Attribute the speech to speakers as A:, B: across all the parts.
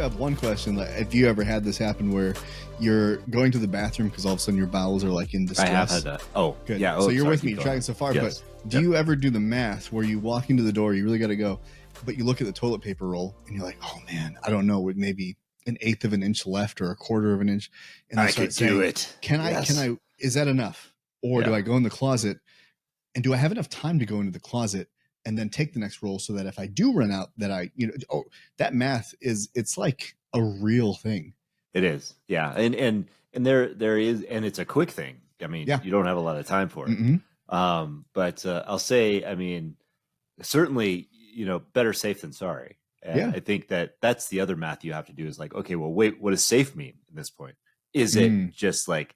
A: have one question. Like, if you ever had this happen where you're going to the bathroom because all of a sudden your bowels are like in distress.
B: I have had that. Oh,
A: good.
B: Yeah.
A: So you're with me, tracking so far.
B: Yes.
A: But do you ever do the math where you walk into the door, you really got to go, but you look at the toilet paper roll and you're like, oh man, I don't know, with maybe an eighth of an inch left or a quarter of an inch. And
B: I could do it.
A: Can I, is that enough? Or do I go in the closet, and do I have enough time to go into the closet and then take the next roll so that if I do run out, that that math it's like a real thing.
B: It is. Yeah. And there is, and it's a quick thing. I mean, you don't have a lot of time for it. Mm-hmm. But I'll say, I mean, certainly, better safe than sorry. And I think that's the other math you have to do is like, okay, well, wait, what does safe mean at this point? Is it just like,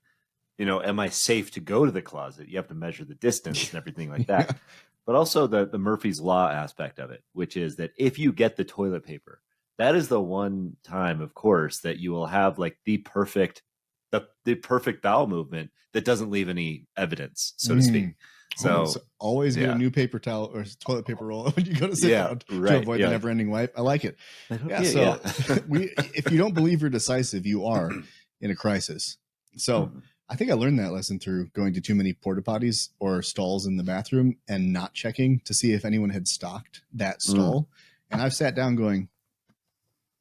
B: am I safe to go to the closet? You have to measure the distance and everything like that. But also the Murphy's Law aspect of it, which is that if you get the toilet paper, that is the one time, of course, that you will have like the perfect bowel movement that doesn't leave any evidence, so to speak. So
A: always get a new paper towel or toilet paper roll when you go to sit down to avoid the never-ending wipe. I like it. If you don't believe you're decisive, you are in a crisis. So I think I learned that lesson through going to too many porta potties or stalls in the bathroom and not checking to see if anyone had stocked that stall. And I've sat down going,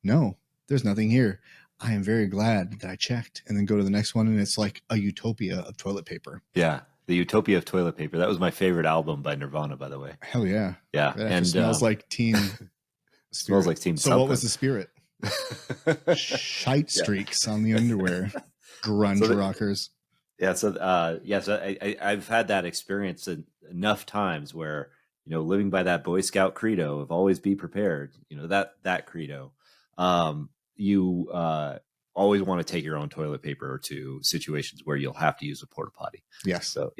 A: no, there's nothing here. I am very glad that I checked, and then go to the next one. And it's like a utopia of toilet paper.
B: Yeah. The Utopia of Toilet Paper. That was my favorite album by Nirvana, by the way.
A: Hell yeah.
B: Yeah.
A: And smells like teen.
B: Smells like teen.
A: So what was the spirit? Shite streaks on the underwear. Grunge rockers.
B: Yeah. So, I've had that experience enough times where, living by that Boy Scout credo of always be prepared, that credo, you always want to take your own toilet paper to situations where you'll have to use a porta potty.
A: Yes.
B: So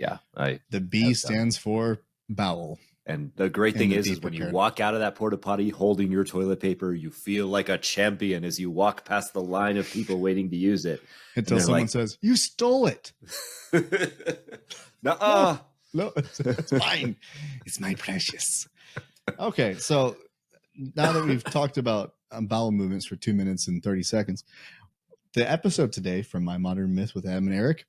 A: the B stands for bowel.
B: And the great thing is when you walk out of that porta potty holding your toilet paper, you feel like a champion as you walk past the line of people waiting to use it.
A: Until someone says, "You stole it."
B: No,
A: it's mine. It's my precious. Okay, so now that we've talked about bowel movements for 2 minutes and 30 seconds, the episode today from My Modern Myth with Adam and Eric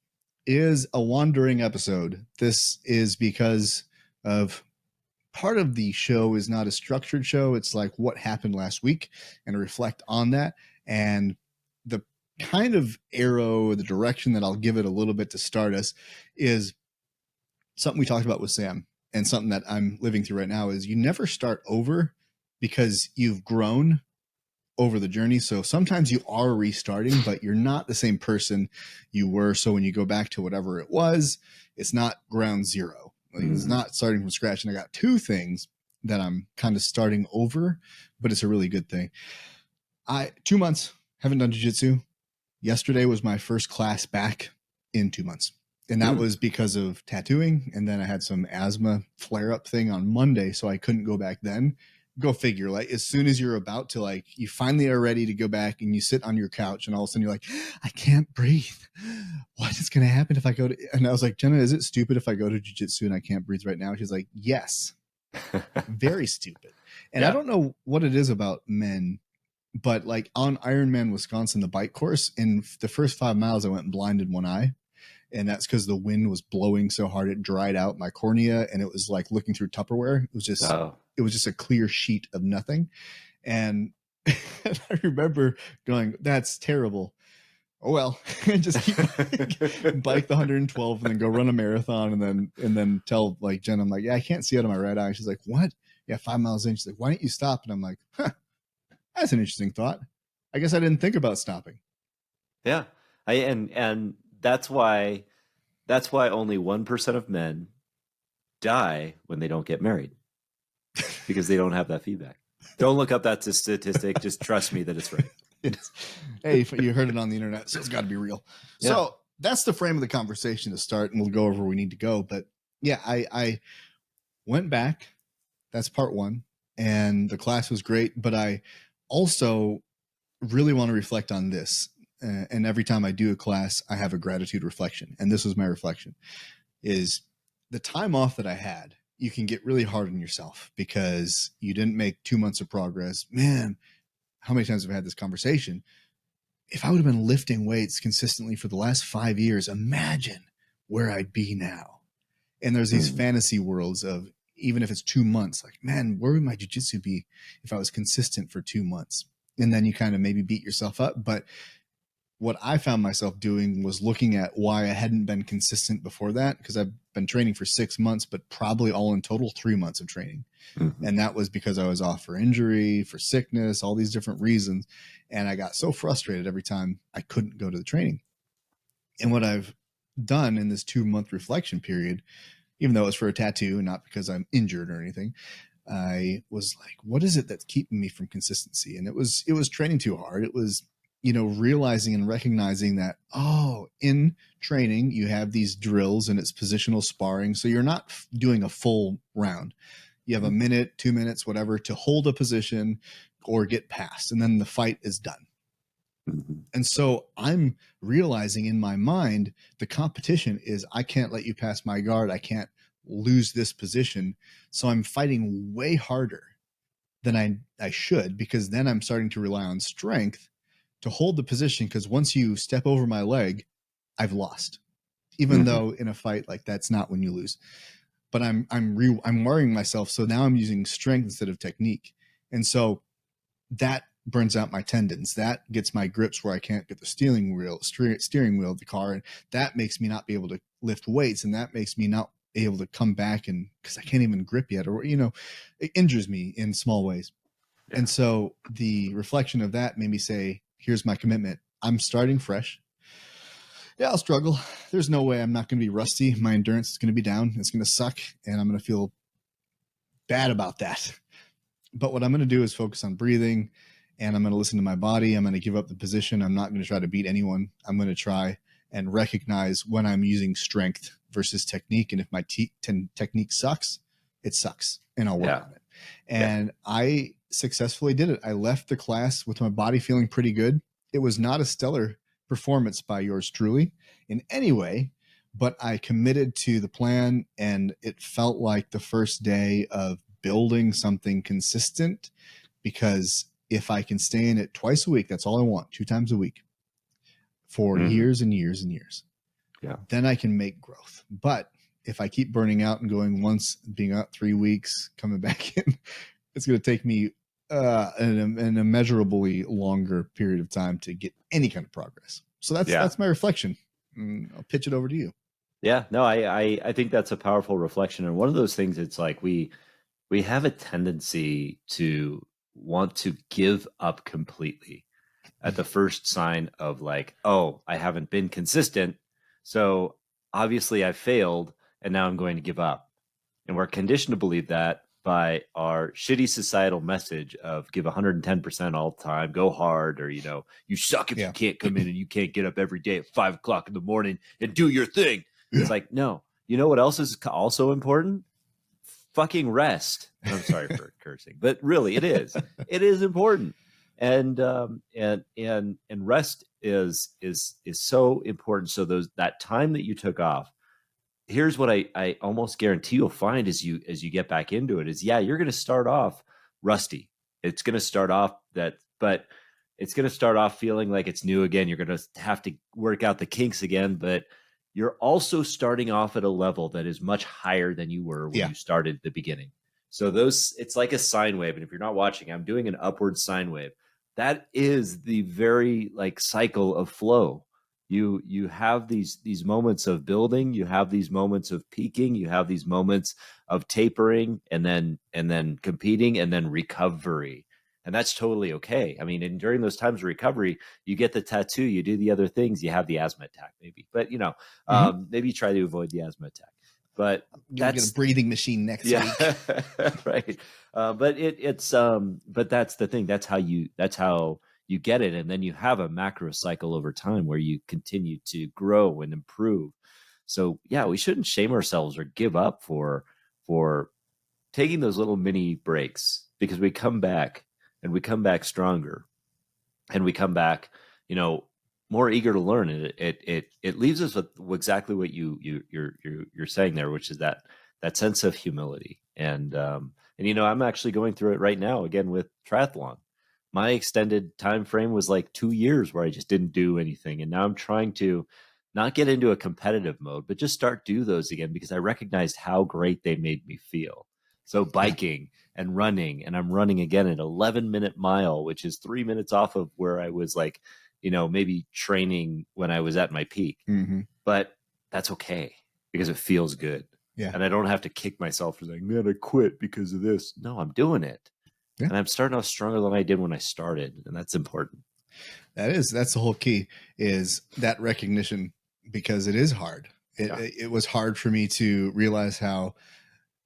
A: is a wandering episode. This is because of part of the show is not a structured show. It's like what happened last week and reflect on that. And the kind of arrow, the direction that I'll give it a little bit to start us is something we talked about with Sam, and something that I'm living through right now is you never start over because you've grown over the journey. So sometimes you are restarting, but you're not the same person you were. So when you go back to whatever it was, it's not ground zero. Like, it's not starting from scratch. And I got two things that I'm kind of starting over, but it's a really good thing. 2 months, haven't done jiu-jitsu. Yesterday was my first class back in 2 months. And that was because of tattooing. And then I had some asthma flare-up thing on Monday, so I couldn't go back then. Go figure. Like, as soon as you're about to, like, you finally are ready to go back and you sit on your couch and all of a sudden you're like, I can't breathe. What is going to happen if I go to, and I was like, Jenna, is it stupid if I go to jiu-jitsu and I can't breathe right now? She's like, yes, very stupid. And I don't know what it is about men, but like on Ironman, Wisconsin, the bike course, in the first 5 miles, I went blind in one eye. And that's because the wind was blowing so hard it dried out my cornea, and it was like looking through Tupperware. It was just a clear sheet of nothing. And I remember going, "That's terrible." Oh well, and just keep bike the 112 and then go run a marathon and then tell like Jen, I'm like, yeah, I can't see out of my right eye. She's like, what? Yeah, 5 miles in. She's like, why don't you stop? And I'm like, that's an interesting thought. I guess I didn't think about stopping.
B: Yeah, and that's why only 1% of men die when they don't get married, because they don't have that feedback. Don't look up that statistic. Just trust me that it's right.
A: Hey, you heard it on the internet, so it's got to be real. Yeah. So that's the frame of the conversation to start, and we'll go over where we need to go. But yeah, I went back. That's part one, and the class was great. But I also really want to reflect on this. And every time I do a class, I have a gratitude reflection. And this was my reflection, is the time off that I had. You can get really hard on yourself because you didn't make 2 months of progress. Man, how many times have I had this conversation? If I would have been lifting weights consistently for the last 5 years, imagine where I'd be now. And there's these fantasy worlds of, even if it's 2 months, like, man, where would my jujitsu be if I was consistent for 2 months? And then you kind of maybe beat yourself up. But what I found myself doing was looking at why I hadn't been consistent before that, because I've been training for 6 months, but probably all in total 3 months of training. And that was because I was off for injury, for sickness, all these different reasons. And I got so frustrated every time I couldn't go to the training. And what I've done in this 2-month reflection period, even though it was for a tattoo and not because I'm injured or anything, I was like, what is it that's keeping me from consistency? And it was training too hard. It was, realizing and recognizing that, in training, you have these drills and it's positional sparring. So you're not doing a full round. You have a minute, 2 minutes, whatever, to hold a position or get past, and then the fight is done. And so I'm realizing in my mind, the competition is, I can't let you pass my guard. I can't lose this position. So I'm fighting way harder than I should, because then I'm starting to rely on strength to hold the position. Because once you step over my leg, I've lost, even though in a fight, like, that's not when you lose. But I'm wiring myself. So now I'm using strength instead of technique. And so that burns out my tendons. That gets my grips where I can't get the steering wheel of the car. And that makes me not be able to lift weights. And that makes me not able to come back, and because I can't even grip yet, or, it injures me in small ways. Yeah. And so the reflection of that made me say, here's my commitment. I'm starting fresh. Yeah, I'll struggle. There's no way I'm not going to be rusty. My endurance is going to be down. It's going to suck. And I'm going to feel bad about that. But what I'm going to do is focus on breathing, and I'm going to listen to my body. I'm going to give up the position. I'm not going to try to beat anyone. I'm going to try and recognize when I'm using strength versus technique. And if my technique sucks, it sucks, and I'll work on it. And I successfully did it. I left the class with my body feeling pretty good. It was not a stellar performance by yours truly in any way, but I committed to the plan, and it felt like the first day of building something consistent, because if I can stay in it twice a week, that's all I want, 2 times a week for years and years and years. Yeah. Then I can make growth. But if I keep burning out and going once, being out 3 weeks, coming back in, it's going to take me an immeasurably longer period of time to get any kind of progress. So that's my reflection. I'll pitch it over to you.
B: Yeah, no, I think that's a powerful reflection. And one of those things, it's like we have a tendency to want to give up completely at the first sign of, like, oh, I haven't been consistent, so obviously I failed, and now I'm going to give up. And we're conditioned to believe that by our shitty societal message of give 110% all the time, go hard, or, you suck if you can't come in and you can't get up every day at 5 o'clock in the morning and do your thing. It's like, no, you know what else is also important? Fucking rest. I'm sorry for cursing, but really it is. It is important. And rest is so important. So that time that you took off, here's what I almost guarantee you'll find as you get back into it is, you're going to start off rusty. It's going to start off but it's going to start off feeling like it's new again. You're going to have to work out the kinks again, but you're also starting off at a level that is much higher than you were when you started at the beginning. So it's like a sine wave. And if you're not watching, I'm doing an upward sine wave. That is the very, like, cycle of flow. You have these moments of building, you have these moments of peaking, you have these moments of tapering, and then competing, and then recovery. And that's totally okay. I mean, and during those times of recovery, you get the tattoo, you do the other things, you have the asthma attack maybe, but maybe you try to avoid the asthma attack. But
A: you'll get a breathing machine next week.
B: Right. But that's the thing. That's how you get it. And then you have a macro cycle over time where you continue to grow and improve. So we shouldn't shame ourselves or give up for taking those little mini breaks, because we come back, and we come back stronger, and we come back, more eager to learn. And it leaves us with exactly what you're saying there, which is that sense of humility. And I'm actually going through it right now again with triathlon. my extended time frame was like 2 years where I just didn't do anything. And now I'm trying to not get into a competitive mode, but just start do those again because I recognized how great they made me feel. So
A: Yeah.
B: biking and running, and I'm running again an 11-minute mile, which is 3 minutes off of where I was like, maybe training when I was at my peak.
A: Mm-hmm.
B: But that's okay because it feels good.
A: Yeah.
B: And I don't have to kick myself for saying, man, I quit because of this. No, I'm doing it.
A: Yeah.
B: And I'm starting off stronger than I did when I started. And that's important.
A: That's the whole key, is that recognition, because it is hard. It was hard for me to realize how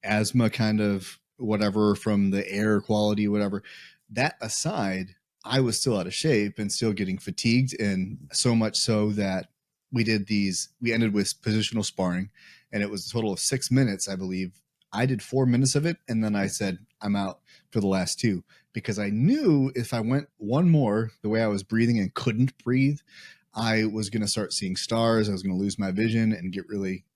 A: asthma, kind of whatever, from the air quality, whatever, that aside, I was still out of shape and still getting fatigued. And so much so that we ended with positional sparring, and it was a total of 6 minutes, I believe. I did 4 minutes of it, and then I said, I'm out for the last two, because I knew if I went one more, the way I was breathing and couldn't breathe, I was going to start seeing stars. I was going to lose my vision and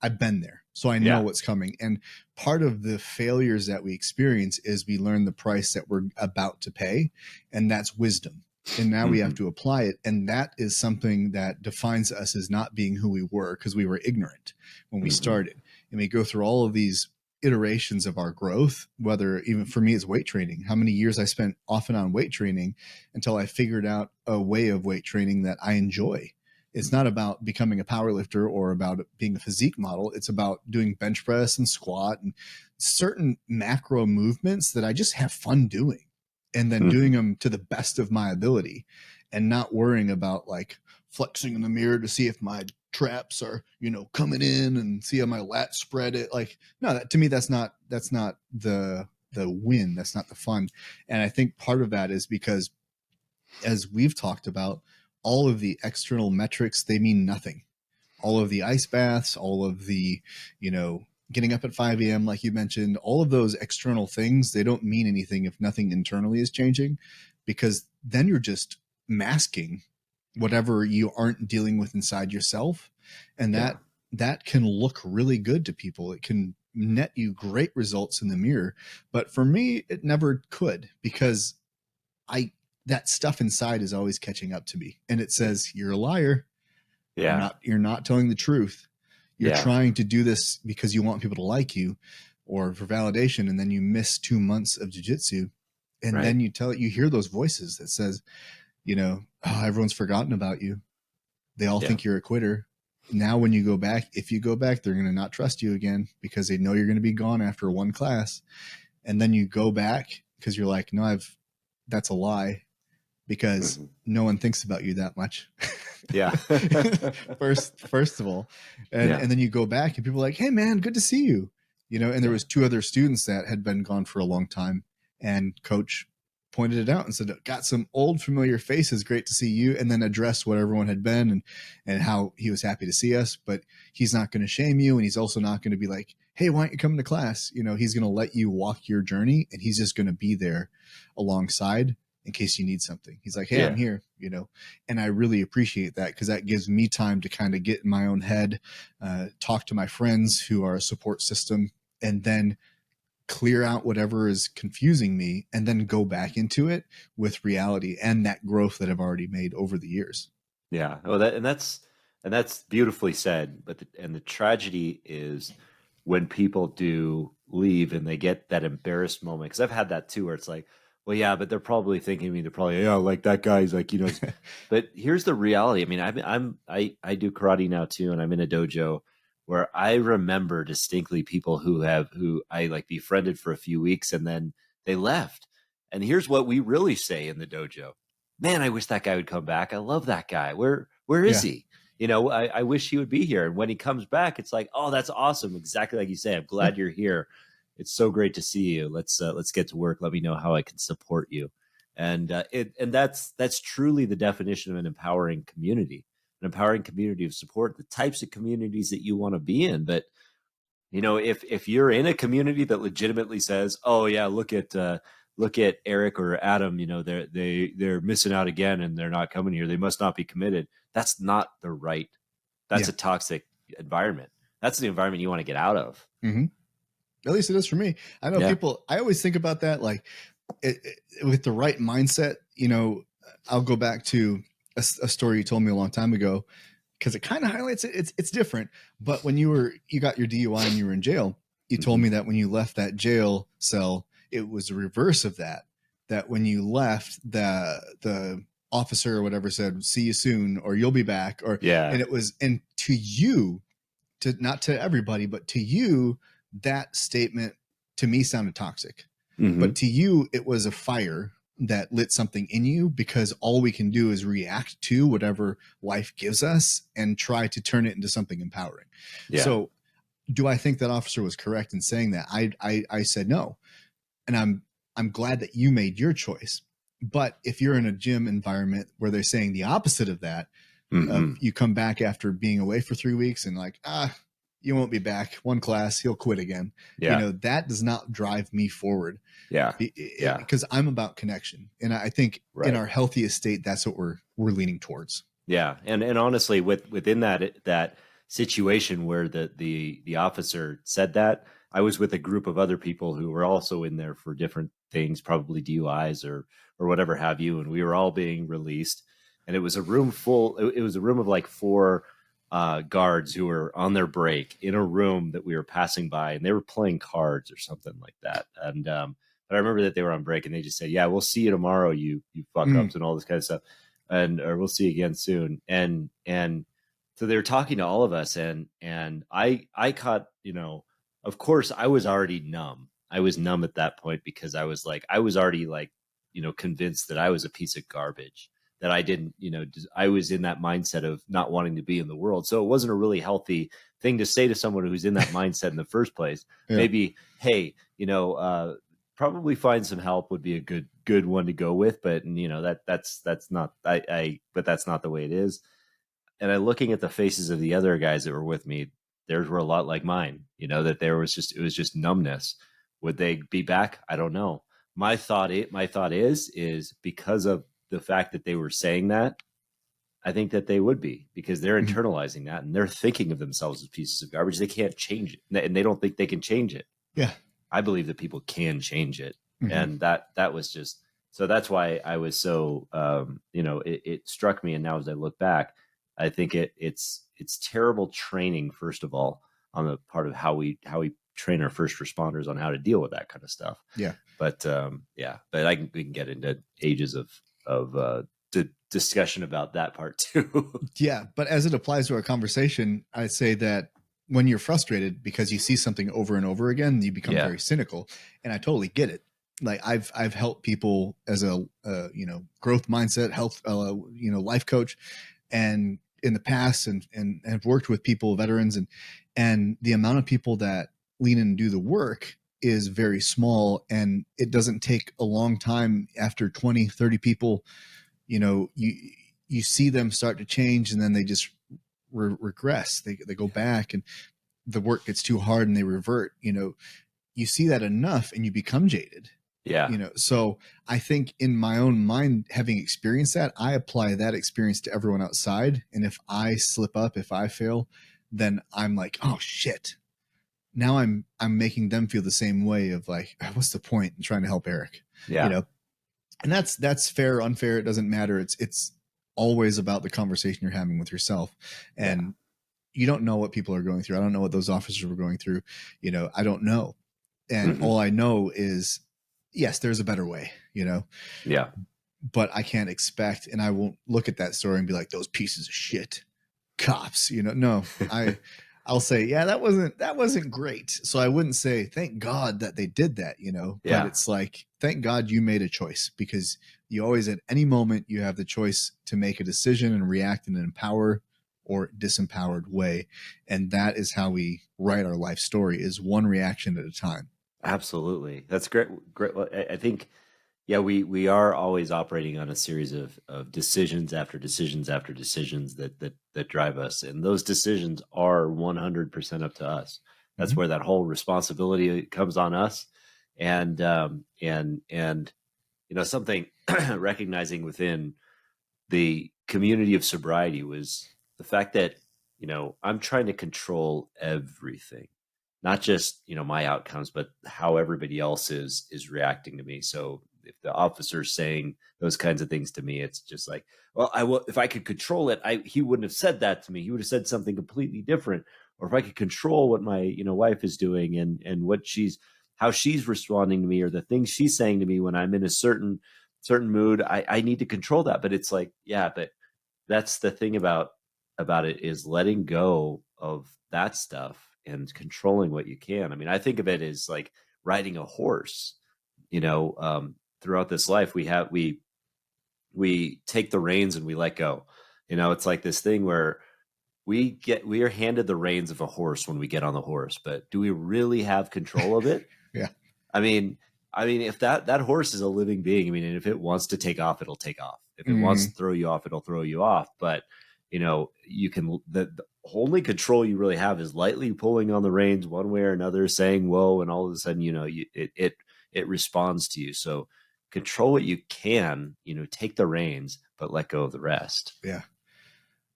A: I've been there. So I know what's coming. And part of the failures that we experience is we learn the price that we're about to pay, and that's wisdom. And now we have to apply it. And that is something that defines us as not being who we were, because we were ignorant when we started. And we go through all of these iterations of our growth, whether, even for me, it's weight training. How many years I spent off and on weight training until I figured out a way of weight training that I enjoy. It's not about becoming a power lifter or about being a physique model. It's about doing bench press and squat and certain macro movements that I just have fun doing, and then doing them to the best of my ability, and not worrying about like flexing in the mirror to see if my traps are, coming in, and see how my lats spread it. Like, no, to me, that's not the win. That's not the fun. And I think part of that is because, as we've talked about, all of the external metrics, they mean nothing. All of the ice baths, all of the, getting up at 5 a.m., like you mentioned, all of those external things, they don't mean anything if nothing internally is changing, because then you're just masking whatever you aren't dealing with inside yourself. And that can look really good to people. It can net you great results in the mirror. But for me, it never could, because that stuff inside is always catching up to me, and it says, you're a liar. You're not telling the truth. You're trying to do this because you want people to like you or for validation. And then you miss 2 months of jiu-jitsu. And then you hear those voices that says, oh, everyone's forgotten about you. They all think you're a quitter. Now, when you go back, if you go back, they're going to not trust you again, because they know you're going to be gone after one class. And then you go back because you're like, no, that's a lie, because no one thinks about you that much. First of all. And then you go back and people are like, hey man, good to see you. And there was 2 other students that had been gone for a long time, and coach pointed it out and said, got some old familiar faces, great to see you, and then addressed what everyone had been, and how he was happy to see us, but he's not going to shame you, and he's also not going to be like, hey, why aren't you coming to class? He's going to let you walk your journey, and he's just going to be there alongside in case you need something. He's like, hey, I'm here, and I really appreciate that, because that gives me time to kind of get in my own head, talk to my friends who are a support system, and then clear out whatever is confusing me, and then go back into it with reality and that growth that I've already made over the years.
B: Yeah. Oh, that's beautifully said. But the tragedy is when people do leave and they get that embarrassed moment. Because I've had that too, where it's like, well, yeah, but they're probably thinking of me. They're probably, like that guy's like, But here's the reality. I mean, I do karate now too, and I'm in a dojo where I remember distinctly people who I like befriended for a few weeks and then they left. And here's what we really say in the dojo: man, I wish that guy would come back. I love that guy. Where is he? I wish he would be here. And when he comes back, it's like, oh, that's awesome. Exactly like you say. I'm glad you're here. It's so great to see you. Let's get to work. Let me know how I can support you. And that's truly the definition of an empowering community of support, the types of communities that you want to be in. But if you're in a community that legitimately says, oh yeah, look at Eric or Adam, they're missing out again and they're not coming here, they must not be committed. That's not the right. That's a toxic environment. That's the environment you want to get out of.
A: Mm-hmm. At least it is for me. I know people, I always think about that, like with the right mindset, I'll go back to a story you told me a long time ago, because it kind of highlights it. It's different. But when you got your DUI and you were in jail, you told me that when you left that jail cell, it was the reverse of that. That when you left, the officer or whatever said, "See you soon," or "You'll be back," and it was, and to you, not to everybody, but to you, that statement to me sounded toxic. But to you, it was a fire that lit something in you, because all we can do is react to whatever life gives us and try to turn it into something empowering. Yeah. So do I think that officer was correct in saying that? I said no. And I'm glad that you made your choice. But if you're in a gym environment where they're saying the opposite of that, you come back after being away for 3 weeks and like, you won't be back. One class, he'll quit again. Yeah. That does not drive me forward. Yeah. Because I'm about connection. And I think in our healthiest state, that's what we're leaning towards.
B: Yeah. And honestly, within that situation where the officer said that, I was with a group of other people who were also in there for different things, probably DUIs or whatever have you. And we were all being released. And it was a room full. It was a room of like 4 guards who were on their break in a room that we were passing by, and they were playing cards or something like that. And but I remember that they were on break, and they just said, "Yeah, we'll see you tomorrow, you fuck ups," and all this kind of stuff, or we'll see you again soon. And so they were talking to all of us, and I caught, of course I was already numb. I was numb at that point because I was already convinced that I was a piece of garbage. That I didn't, I was in that mindset of not wanting to be in the world. So it wasn't a really healthy thing to say to someone who's in that mindset in the first place. Yeah. Maybe, hey, probably find some help would be a good one to go with. But that's not, but that's not the way it is. And looking at the faces of the other guys that were with me, theirs were a lot like mine, that it was just numbness. Would they be back? I don't know. My thought is because of the fact that they were saying that, I think that they would be, because they're internalizing that and they're thinking of themselves as pieces of garbage. They can't change it, and they don't think they can change it. Yeah. I believe that people can change it. And that was just, so that's why I was so, it struck me. And now as I look back, I think it's terrible training, first of all, on the part of how we train our first responders on how to deal with that kind of stuff. Yeah. But we can get into ages of discussion about that part too.
A: Yeah. But as it applies to our conversation, I say that when you're frustrated because you see something over and over again, you become very cynical. And I totally get it. Like I've helped people as a growth mindset, health, life coach, and in the past, and have worked with people, veterans, and the amount of people that lean in and do the work is very small. And it doesn't take a long time after 20, 30 people, you see them start to change, and then they just regress. They go back, and the work gets too hard and they revert. You see that enough and you become jaded. Yeah. So I think in my own mind, having experienced that, I apply that experience to everyone outside. And if I slip up, if I fail, then I'm like, oh shit. Now I'm making them feel the same way of like, what's the point in trying to help Eric? Yeah. And that's fair or unfair. It doesn't matter. It's always about the conversation you're having with yourself. And you don't know what people are going through. I don't know what those officers were going through. I don't know. And all I know is, yes, there's a better way, Yeah. But I can't expect, and I won't look at that story and be like, those pieces of shit cops, no, I'll say, yeah, that wasn't great. So I wouldn't say, thank God that they did that, but it's like, thank God you made a choice, because you always, at any moment, you have the choice to make a decision and react in an empower or disempowered way. And that is how we write our life story, is one reaction at a time.
B: Absolutely. That's great. Great. I think, we are always operating on a series of decisions after decisions after decisions that drive us. And those decisions are 100% up to us. That's where that whole responsibility comes on us. And something recognizing within the community of sobriety was the fact that, I'm trying to control everything. Not just, my outcomes, but how everybody else is reacting to me. So if the officer's saying those kinds of things to me, it's just like, well, I will, if I could control it, he wouldn't have said that to me. He would have said something completely different. Or if I could control what my, wife is doing and what how she's responding to me, or the things she's saying to me when I'm in a certain mood, I need to control that. But it's like, yeah, but that's the thing about it, is letting go of that stuff and controlling what you can. I mean, I think of it as like riding a horse. Throughout this life, we take the reins and we let go. It's like this thing where we are handed the reins of a horse when we get on the horse, but do we really have control of it?
A: Yeah.
B: I mean, if that horse is a living being, and if it wants to take off, it'll take off. If it wants to throw you off, it'll throw you off. But you can, the only control you really have is lightly pulling on the reins one way or another, saying whoa, and all of a sudden, it responds to you. So control what you can, take the reins, but let go of the rest.
A: Yeah.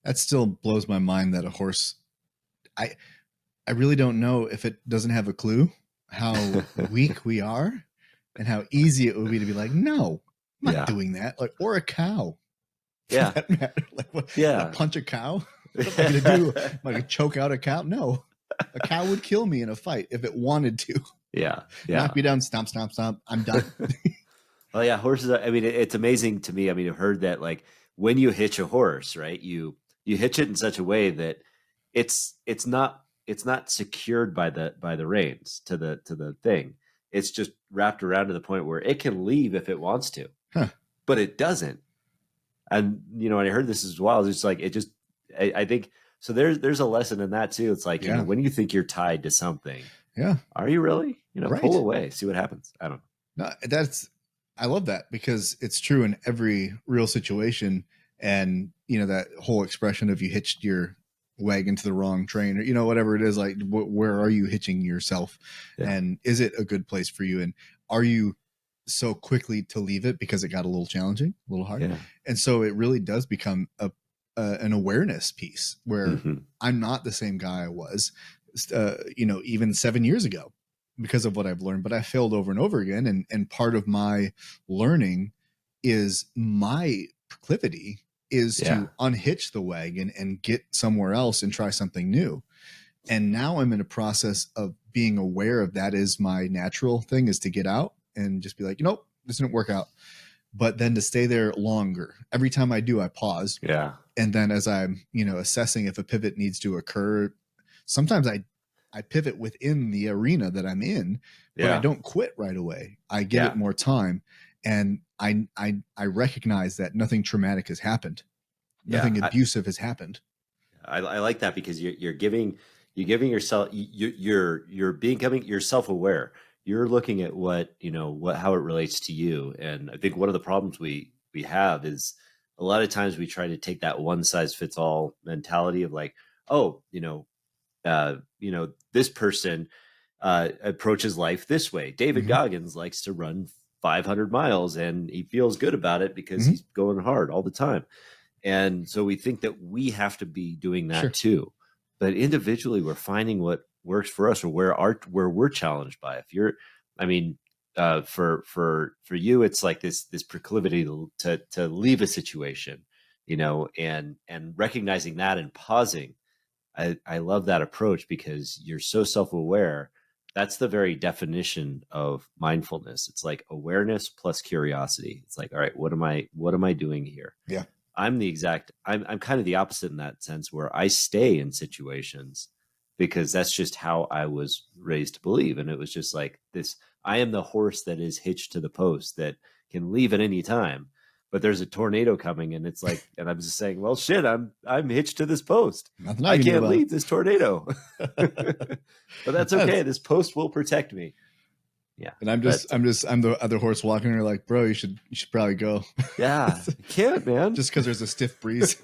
A: That still blows my mind that a horse, I really don't know if it doesn't have a clue how weak we are and how easy it would be to be like, no, I'm not doing that. Like, or a cow.
B: Yeah.
A: For that matter. Like, what,
B: yeah.
A: Punch a cow? What am I going to do? Am I going to choke out a cow? No. A cow would kill me in a fight if it wanted to.
B: Yeah.
A: Knock me down, stomp, stomp, stomp. I'm done.
B: Well, yeah, horses are, it's amazing to me. I've heard that, like, when you hitch a horse, right, you hitch it in such a way that it's not secured by the reins to the thing. It's just wrapped around to the point where it can leave if it wants to, but it doesn't. And when I heard this as well, it's like, I think so. There's a lesson in that too. It's like, when you think you're tied to something, are you really?
A: Right.
B: Pull away, see what happens. I don't know.
A: No, I love that, because it's true in every real situation. And that whole expression of you hitched your wagon to the wrong train, or whatever it is, like, where are you hitching yourself? And is it a good place for you? And are you so quickly to leave it because it got a little challenging, a little hard? And so it really does become an awareness piece where I'm not the same guy I was even 7 years ago, because of what I've learned. But I failed over and over again, and part of my learning is my proclivity is to unhitch the wagon and get somewhere else and try something new. And now I'm in a process of being aware of that is my natural thing, is to get out and just be like, nope, this didn't work out. But then to stay there longer. Every time I do, I pause.
B: Yeah.
A: And then as I'm, assessing if a pivot needs to occur, sometimes I pivot within the arena that I'm in, but I don't quit right away. I give it more time. And I recognize that nothing traumatic has happened. Nothing abusive has happened.
B: I like that, because you're giving yourself, you're becoming, you're self-aware. You're looking at how it relates to you. And I think one of the problems we have is a lot of times we try to take that one size fits all mentality of like, this person approaches life this way. David Goggins likes to run 500 miles and he feels good about it because he's going hard all the time. And so we think that we have to be doing that too. But individually, we're finding what works for us, or where we're challenged by. If you're, for you, it's like this proclivity to leave a situation, and recognizing that and pausing. I love that approach, because you're so self-aware. That's the very definition of mindfulness. It's like awareness plus curiosity. It's like, all right, what am I doing here?
A: Yeah.
B: I'm kind of the opposite in that sense, where I stay in situations because that's just how I was raised to believe. And it was just like this, I am the horse that is hitched to the post that can leave at any time, but there's a tornado coming, and it's like, and I'm just saying, well, shit, I'm hitched to this post. I can't leave this tornado, but that's okay. This post will protect me. Yeah.
A: And I'm the other horse walking, and like, bro, you should probably go.
B: Yeah. You can't, man.
A: Just because there's a stiff breeze.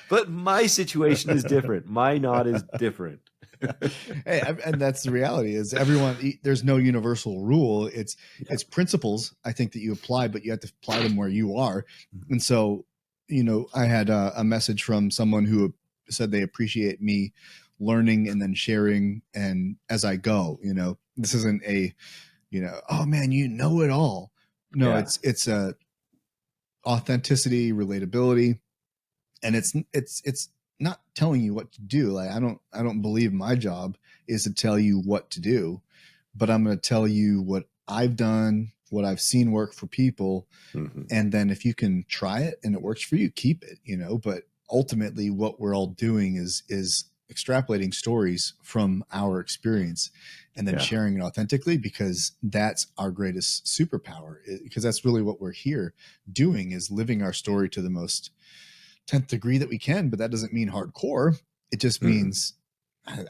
B: But my situation is different. My knot is different.
A: Hey, and that's the reality, is there's no universal rule. It's principles, I think, that you apply, but you have to apply them where you are. And so, I had a message from someone who said they appreciate me learning and then sharing, and as I go, this isn't a, oh man, it all. No,
B: Yeah.
A: it's a authenticity, relatability, and it's not telling you what to do. Like I don't believe my job is to tell you what to do, but I'm going to tell you what I've done, what I've seen work for people,
B: Mm-hmm.
A: and then if you can try it and it works for you, keep it, you know. But ultimately what we're all doing is extrapolating stories from our experience and then sharing it authentically, because that's our greatest superpower, because that's really what we're here doing, is living our story to the most 10th degree that we can. But that doesn't mean hardcore. It just
B: Mm-hmm.
A: means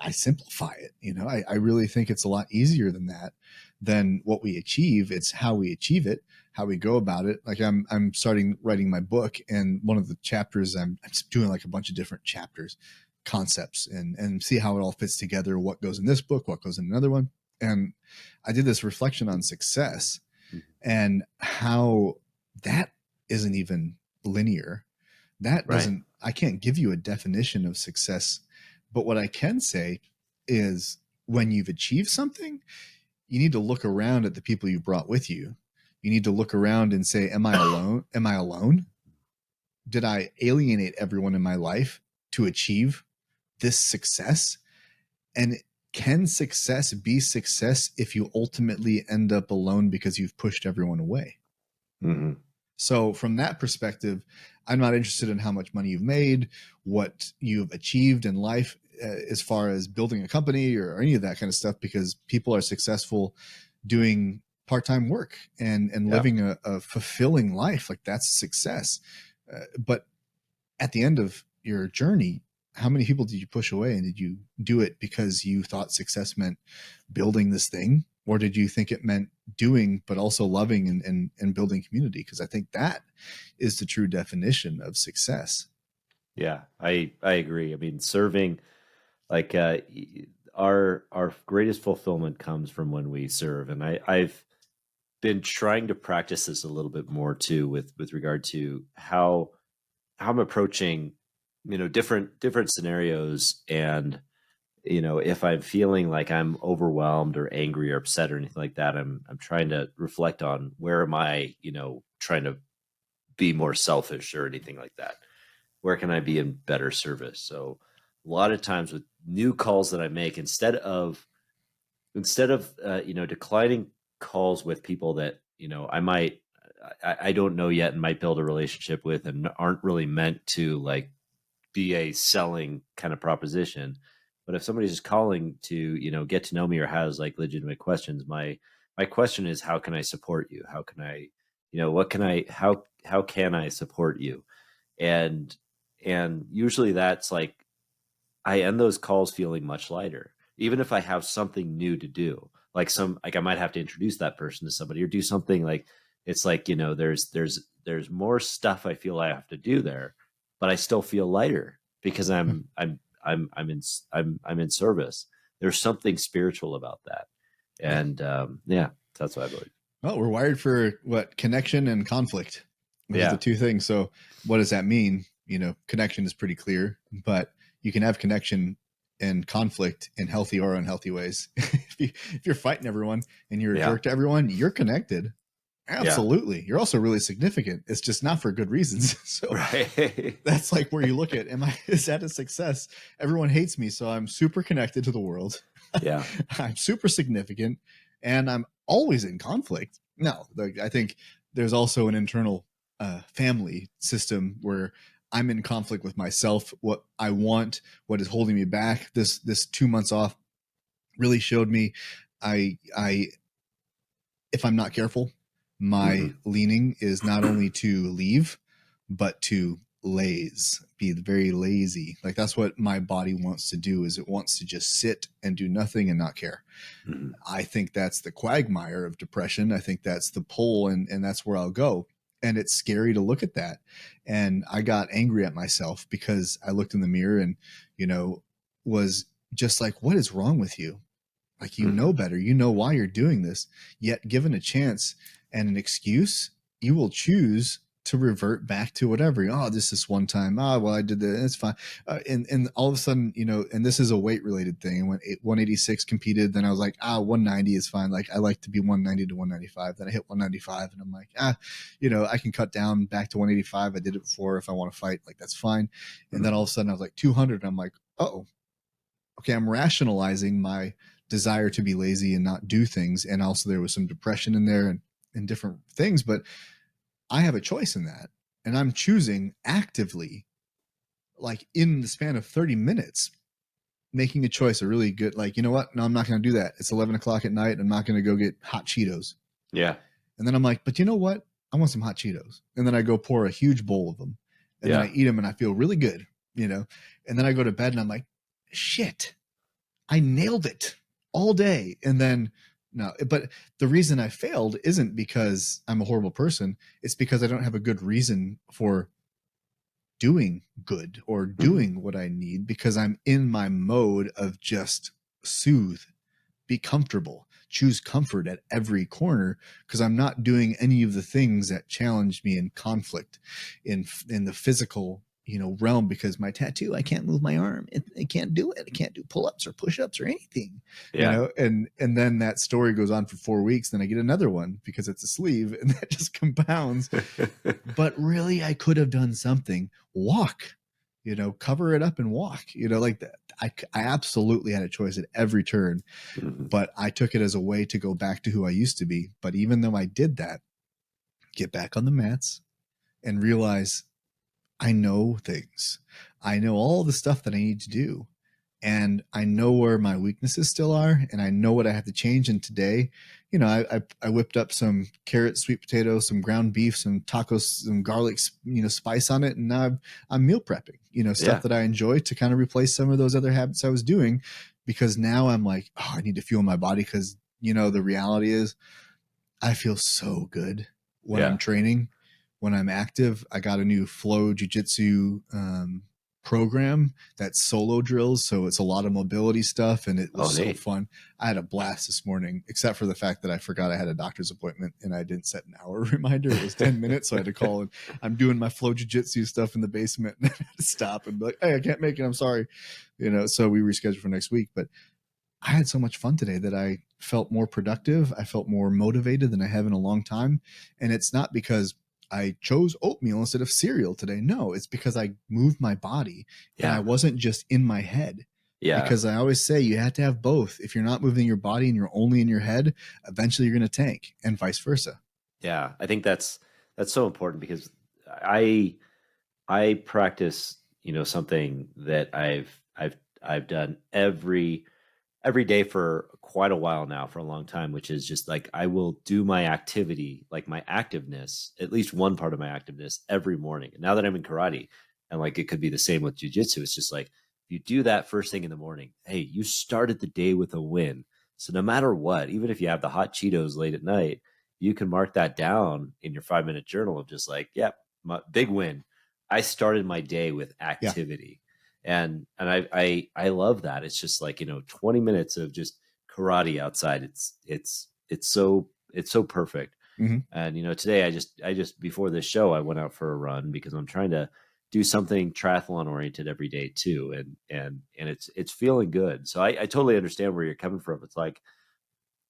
A: I simplify it. You know, I really think it's a lot easier than that, than what we achieve. It's how we achieve it, how we go about it. Like I'm starting writing my book, and one of the chapters I'm just doing like a bunch of different chapters, concepts, and see how it all fits together. What goes in this book, what goes in another one. And I did this reflection on success and how that isn't even linear. That
B: Right.
A: doesn't, I can't give you a definition of success. But what I can say is, when you've achieved something, you need to look around at the people you brought with you. You need to look around and say, am I alone? Am I alone? Did I alienate everyone in my life to achieve this success? And can success be success if you ultimately end up alone because you've pushed everyone away?
B: Mm-hmm.
A: So from that perspective, I'm not interested in how much money you've made, what you've achieved in life, as far as building a company or any of that kind of stuff, because people are successful doing part-time work and living a fulfilling life. Like, that's success. But at the end of your journey, how many people did you push away? And did you do it because you thought success meant building this thing? Or did you think it meant doing, but also loving and building community? Because I think that is the true definition of success.
B: Yeah, I agree. I mean, serving, like our greatest fulfillment comes from when we serve, and I've been trying to practice this a little bit more too, with regard to how I'm approaching, different scenarios. And if I'm feeling like I'm overwhelmed or angry or upset or anything like that, I'm trying to reflect on, where am I, trying to be more selfish or anything like that. Where can I be in better service? So a lot of times with new calls that I make, instead of declining calls with people that I don't know yet and might build a relationship with, and aren't really meant to like be a selling kind of proposition. But if somebody's just calling to get to know me or has like legitimate questions, my question is, how can I support you? How can I, what can I, how can I support you? And usually that's like, I end those calls feeling much lighter, even if I have something new to do. Like I might have to introduce that person to somebody or do something. Like, it's like, there's more stuff I feel I have to do there, but I still feel lighter because I'm in service. There's something spiritual about that.
A: Yeah.
B: And yeah, that's what I believe.
A: Well, we're wired for what? Connection and conflict. Those are the
B: Yeah.
A: two things. So what does that mean? You know, connection is pretty clear, but you can have connection and conflict in healthy or unhealthy ways. If you're fighting everyone and you're a jerk to everyone, you're connected. Absolutely. You're also really significant. It's just not for good reasons. So that's like where you look at, is that a success? Everyone hates me, so I'm super connected to the world.
B: Yeah.
A: I'm super significant and I'm always in conflict. No, I think there's also an internal family system where I'm in conflict with myself, what I want, what is holding me back. This 2 months off really showed me I if I'm not careful, my leaning is not only to leave, but to be very lazy. Like, that's what my body wants to do, is it wants to just sit and do nothing and not care.
B: Mm-hmm.
A: I think that's the quagmire of depression. I think that's the pull, and that's where I'll go. And it's scary to look at that. And I got angry at myself because I looked in the mirror and, was just like, what is wrong with you? Like, you know better, you know why you're doing this, yet given a chance and an excuse, you will choose to revert back to whatever. Oh, this is one time. Oh, well, I did that. It's fine. And all of a sudden, and this is a weight related thing. When 186 competed, then I was like, 190 is fine. Like I like to be 190 to 195. Then I hit 195 and I'm like, I can cut down back to 185. I did it before. If I want to fight, like that's fine. And then all of a sudden I was like 200. I'm like, oh, okay. I'm rationalizing my desire to be lazy and not do things. And also there was some depression in there and different things, but I have a choice in that. And I'm choosing actively, like in the span of 30 minutes, making a choice, a really good, like, you know what? No, I'm not going to do that. It's 11 o'clock at night. I'm not going to go get hot Cheetos.
B: Yeah.
A: And then I'm like, but you know what? I want some hot Cheetos. And then I go pour a huge bowl of them. And then I eat them and I feel really good, And then I go to bed and I'm like, shit, I nailed it all day. And then, no, but the reason I failed isn't because I'm a horrible person. It's because I don't have a good reason for doing good or doing what I need, because I'm in my mode of just soothe, be comfortable, choose comfort at every corner, because I'm not doing any of the things that challenge me in conflict in the physical realm, because my tattoo, I can't move my arm. I can't do it. I can't do pull-ups or push-ups or anything, and then that story goes on for 4 weeks. Then I get another one because it's a sleeve, and that just compounds. But really, I could have done something. Walk, cover it up and walk, like that. I absolutely had a choice at every turn, but I took it as a way to go back to who I used to be. But even though I did that, get back on the mats and realize I know things. I know all the stuff that I need to do. And I know where my weaknesses still are, and I know what I have to change. And today, I whipped up some carrots, sweet potatoes, some ground beef, some tacos, some garlic, spice on it. And now I'm meal prepping, stuff that I enjoy to kind of replace some of those other habits I was doing, because now I'm like, oh, I need to fuel my body, because, the reality is I feel so good when I'm training, when I'm active. I got a new flow jiu-jitsu program that's solo drills, so it's a lot of mobility stuff, and it was so fun. I had a blast this morning, except for the fact that I forgot I had a doctor's appointment and I didn't set an hour reminder. It was 10 minutes, so I had to call, and I'm doing my flow jiu-jitsu stuff in the basement, and I had to stop and be like, hey, I can't make it, I'm sorry, so we rescheduled for next week. But I had so much fun today that I felt more productive. I felt more motivated than I have in a long time. And it's not because I chose oatmeal instead of cereal today. No, it's because I moved my body and I wasn't just in my head. Yeah. Because I always say you have to have both. If you're not moving your body and you're only in your head, eventually you're going to tank, and vice versa.
B: Yeah. I think that's so important, because I practice, something that I've done every day for quite a while now, for a long time, which is just like, I will do my activity, like my activeness, at least one part of my activeness every morning. And now that I'm in karate, and like, it could be the same with jiu-jitsu, it's just like, you do that first thing in the morning, hey, you started the day with a win. So no matter what, even if you have the hot Cheetos late at night, you can mark that down in your 5-minute journal of just like, yep, my big win. I started my day with activity. And I love that. It's just like, 20 minutes of just karate outside. It's so perfect. And, today I just, before this show, I went out for a run, because I'm trying to do something triathlon oriented every day too. And it's feeling good. So I totally understand where you're coming from. It's like,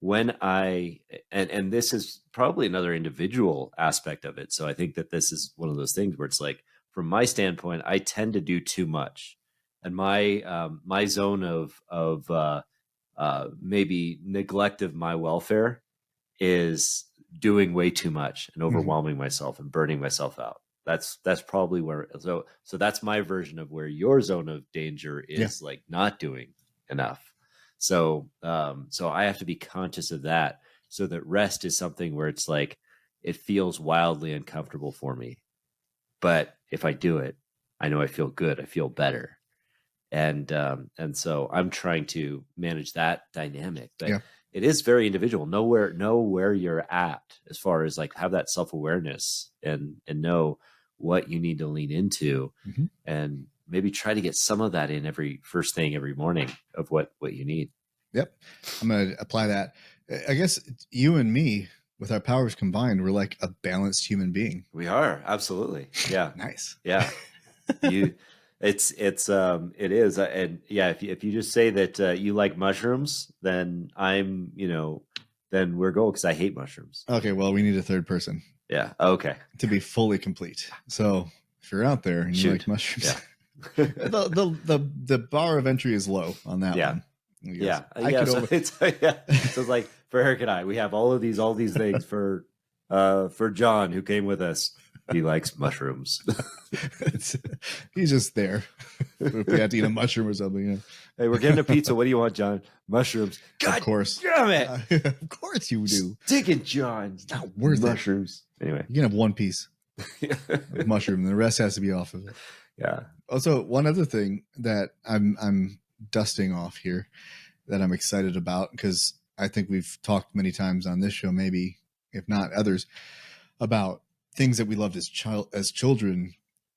B: when and this is probably another individual aspect of it. So I think that this is one of those things where it's like, from my standpoint, I tend to do too much. And my zone of maybe neglect of my welfare is doing way too much and overwhelming myself and burning myself out. That's probably where, so that's my version of where your zone of danger is, like not doing enough. So I have to be conscious of that, so that rest is something where it's like, it feels wildly uncomfortable for me, but if I do it, I know I feel good. I feel better. And so I'm trying to manage that dynamic, but it is very individual. Know where you're at, as far as like, have that self-awareness and know what you need to lean into, and maybe try to get some of that in every first thing every morning of what you need.
A: Yep. I'm going to apply that. I guess you and me,
B: with
A: our powers combined, we're like a balanced human being.
B: We are, absolutely. Yeah.
A: Nice.
B: Yeah. It is. And yeah, if you just say that you like mushrooms, then then we're going, because I hate mushrooms.
A: Okay. Well, we need a third person.
B: Yeah. Okay.
A: To be fully complete. So if you're out there and you like mushrooms,
B: yeah.
A: the bar of entry is low on that one.
B: Yeah. So it's like for Eric and I, we have all these things for John, who came with us. He likes mushrooms.
A: He's just there. If we have to eat a mushroom or something. Yeah.
B: Hey, we're getting a pizza. What do you want, John? Mushrooms.
A: God, of course.
B: Damn it.
A: Of course you do.
B: Stick it, John.
A: It's not worth
B: mushrooms. Anyway.
A: You can have one piece of mushroom, and the rest has to be off of it.
B: Yeah.
A: Also, one other thing that I'm dusting off here that I'm excited about, because I think we've talked many times on this show, maybe if not others, about things that we loved as children.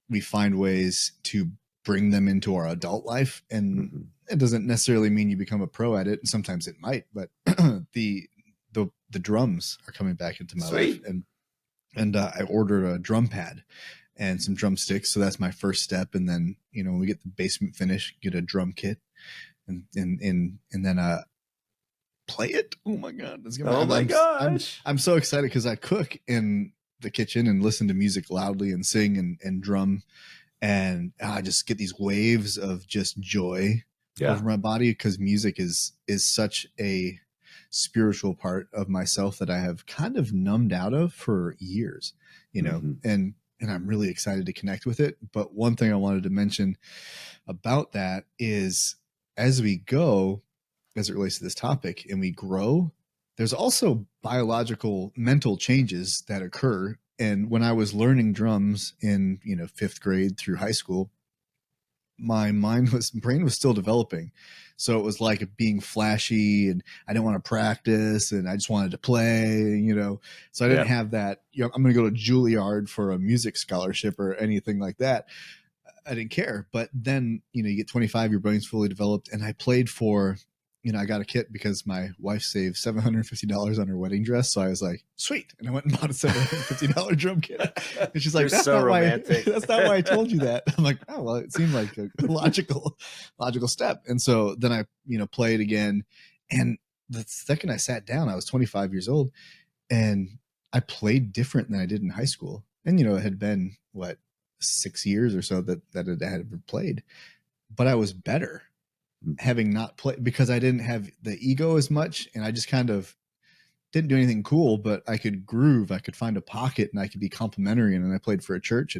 A: We find ways to bring them into our adult life, and it doesn't necessarily mean you become a pro at it. And sometimes it might, but the drums are coming back into my life, and I ordered a drum pad and some drumsticks. So that's my first step. And then, when we get the basement finished, get a drum kit and then play it. Oh my God. I'm so excited because I cook in the kitchen and listen to music loudly and sing and drum. And I just get these waves of just joy over my body, because music is such a spiritual part of myself that I have kind of numbed out of for years, and I'm really excited to connect with it. But one thing I wanted to mention about that is, as we go, as it relates to this topic, and we grow, there's also biological mental changes that occur. And when I was learning drums in, 5th grade through high school, my brain was still developing. So it was like being flashy, and I didn't want to practice, and I just wanted to play, so I didn't have that, I'm going to go to Juilliard for a music scholarship or anything like that. I didn't care. But then, you get 25, your brain's fully developed. And I played for, I got a kit because my wife saved $750 on her wedding dress. So I was like, sweet. And I went and bought a $750 drum kit. And she's like, that's not why I told you that. I'm like, oh, well, it seemed like a logical step. And so then I, played again. And the second I sat down, I was 25 years old, and I played different than I did in high school. And, it had been 6 years or so that I had played, but I was better having not played, because I didn't have the ego as much, and I just kind of didn't do anything cool, but I could groove, I could find a pocket, and I could be complimentary. And I played for a church,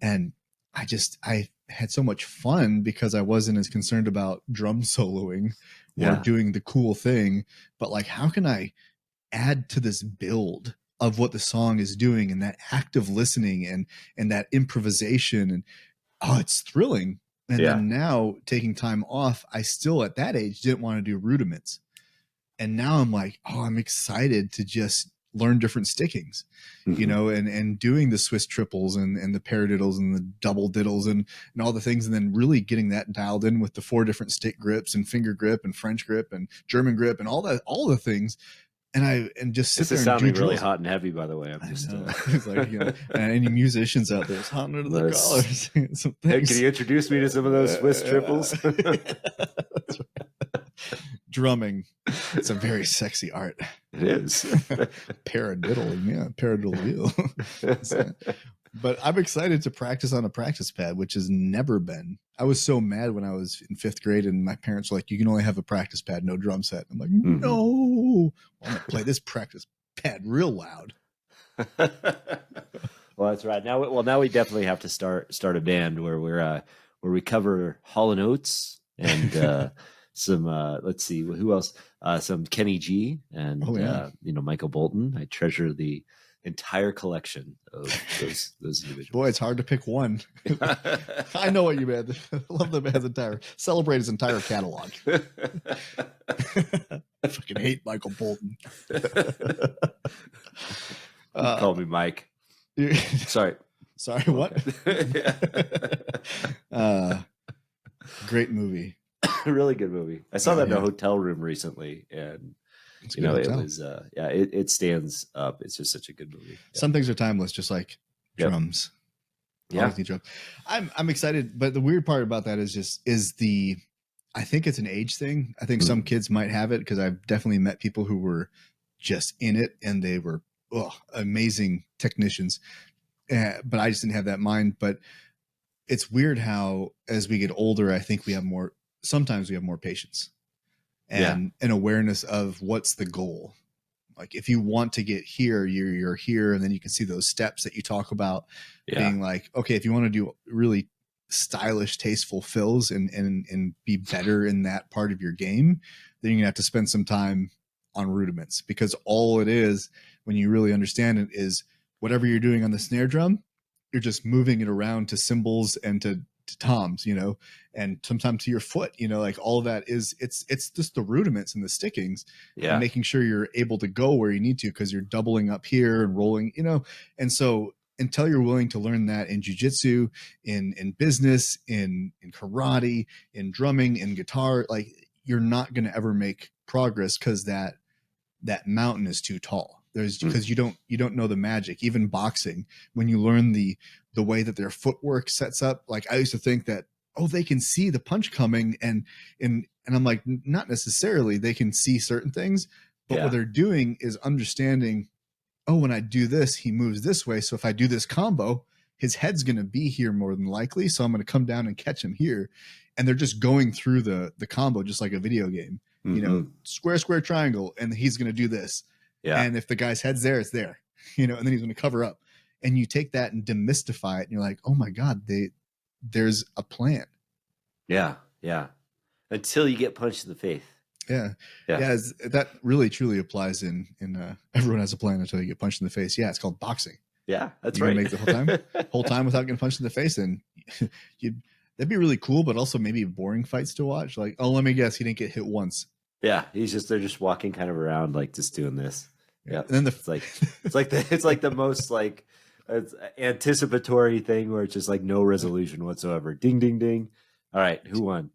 A: and I had so much fun because I wasn't as concerned about drum soloing or doing the cool thing, but like, how can I add to this build of what the song is doing, and that active listening and that improvisation, and it's thrilling. And then now, taking time off, I still at that age didn't want to do rudiments. And now I'm like, I'm excited to just learn different stickings, and doing the Swiss triples and the paradiddles and the double diddles and all the things. And then really getting that dialed in with the 4 different stick grips and finger grip and French grip and German grip and all the things. And just sit there and
B: sounding really hot and heavy, by the way. I'm just
A: it's like, any musicians out there, it's hot under the collars.
B: Hey, can you introduce me to some of those Swiss triples?
A: That's right. Drumming, it's a very sexy art.
B: It is.
A: Paradiddle, paradiddle. But I'm excited to practice on a practice pad, which has never been. I was so mad when I was in 5th grade, and my parents were like, you can only have a practice pad, no drum set. I'm like, no, I'm going to play this practice pad real loud.
B: Well, that's right. Now we definitely have to start a band where we cover Hall & Oates and some, let's see, who else? Some Kenny G and, Michael Bolton. I treasure the entire collection of those individuals.
A: Boy, it's hard to pick one. I know what you meant. I love the man's celebrate his entire catalog. I fucking hate Michael Bolton.
B: Call me Mike. Sorry,
A: what?
B: Great movie. Really good movie. I saw that in a hotel room recently, and it was, it stands up. It's just such a good movie.
A: Some things are timeless, just like drums.
B: Yeah.
A: Drums. I'm excited, but the weird part about that is I think it's an age thing. I think some kids might have it because I've definitely met people who were just in it and they were amazing technicians. But I just didn't have that mind. But it's weird how as we get older, I think sometimes we have more patience and an awareness of what's the goal. Like if you want to get here, you're here. And then you can see those steps that you talk about being like, okay, if you want to do really stylish, tasteful fills and be better in that part of your game, then you're gonna have to spend some time on rudiments, because all it is when you really understand it is whatever you're doing on the snare drum, you're just moving it around to cymbals and to toms, and sometimes to your foot, like all of that it's just the rudiments and the stickings and making sure you're able to go where you need to, because you're doubling up here and rolling, and so until you're willing to learn that in jiu-jitsu, in business, in karate, in drumming, in guitar, like you're not going to ever make progress because that mountain is too tall. Because you don't know the magic. Even boxing, when you learn the way that their footwork sets up, like I used to think that, they can see the punch coming, and I'm like, not necessarily. They can see certain things, but what they're doing is understanding, when I do this, he moves this way. So if I do this combo, his head's going to be here more than likely. So I'm going to come down and catch him here. And they're just going through the combo, just like a video game, square, square, triangle. And he's going to do this. Yeah. And if the guy's head's there, it's there, and then he's going to cover up. And you take that and demystify it. And you're like, oh my God, there's a plan.
B: Yeah. Yeah. Until you get punched in the face.
A: Yeah. That really truly applies in everyone has a plan until you get punched in the face. Yeah. It's called boxing.
B: Yeah. That's right.
A: Make the whole time without getting punched in the face. And that'd be really cool, but also maybe boring fights to watch. Like, let me guess, he didn't get hit once.
B: Yeah, they're just walking kind of around, like just doing this.
A: Yeah, and then
B: it's like the most like it's anticipatory thing where it's just like no resolution whatsoever. Ding, ding, ding. All right, who won?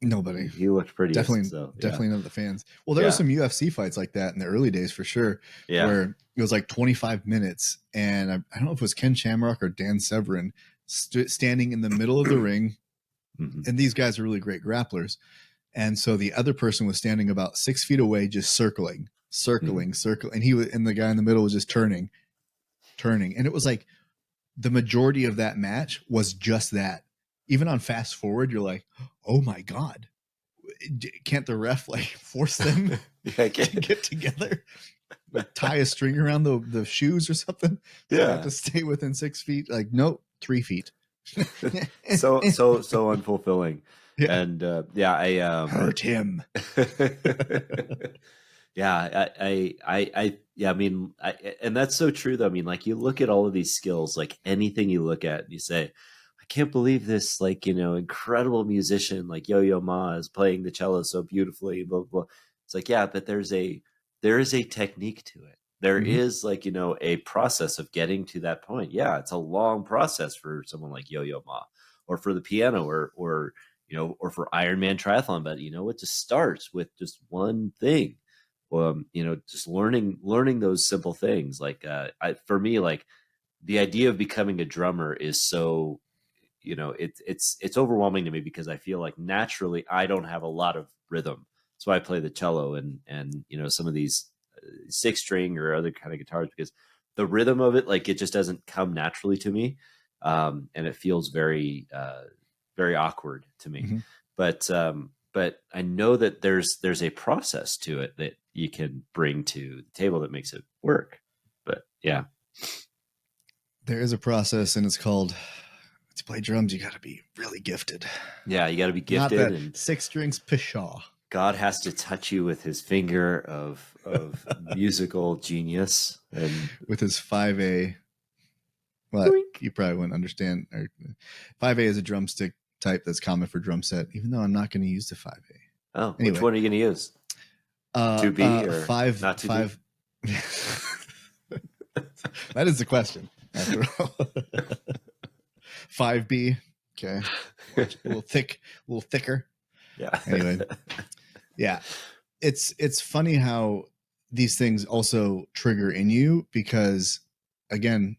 A: Nobody.
B: He looked pretty.
A: Definitely none of the fans. Well, there were some UFC fights like that in the early days for sure. Yeah, where it was like 25 minutes, and I don't know if it was Ken Shamrock or Dan Severin standing in the middle of the ring, and these guys are really great grapplers. And so the other person was standing about 6 feet away, just circling. And the guy in the middle was just turning. And it was like the majority of that match was just that. Even on fast forward, you're like, oh my God, can't the ref like force them to get together? Like tie a string around the shoes or something? So they have to stay within 6 feet. Like, nope, 3 feet.
B: so unfulfilling. Yeah. And I
A: hurt him.
B: I mean, and that's so true though. I mean, like you look at all of these skills, like anything you look at, and you say, I can't believe this, like, incredible musician like Yo-Yo Ma is playing the cello so beautifully, blah, blah, blah. It's like, yeah, but there is a technique to it. There is like, a process of getting to that point. Yeah. It's a long process for someone like Yo-Yo Ma, or for the piano, or or for Ironman triathlon, but it just starts with just one thing. Just learning those simple things. Like, for me, like the idea of becoming a drummer is so, it's overwhelming to me, because I feel like naturally I don't have a lot of rhythm. So I play the cello and some of these 6-string or other kind of guitars, because the rhythm of it, like it just doesn't come naturally to me. And it feels very, very awkward to me. But I know that there's a process to it that you can bring to the table that makes it work. But yeah,
A: there is a process, and it's called, to play drums, you got to be really gifted.
B: Yeah, you got to be gifted.
A: Not that and 6 strings pshaw.
B: God has to touch you with his finger of musical genius, and
A: with his 5A. Well, you probably wouldn't understand. 5A is a drumstick type that's common for drum set, even though I'm not going to use the 5A.
B: Oh, anyway. Which one are you going to use? 2B or
A: 5?
B: Not 2B?
A: 5. That is the question, after all. 5B. Okay. A little thicker.
B: Yeah.
A: Anyway. Yeah. it's funny how these things also trigger in you, because again,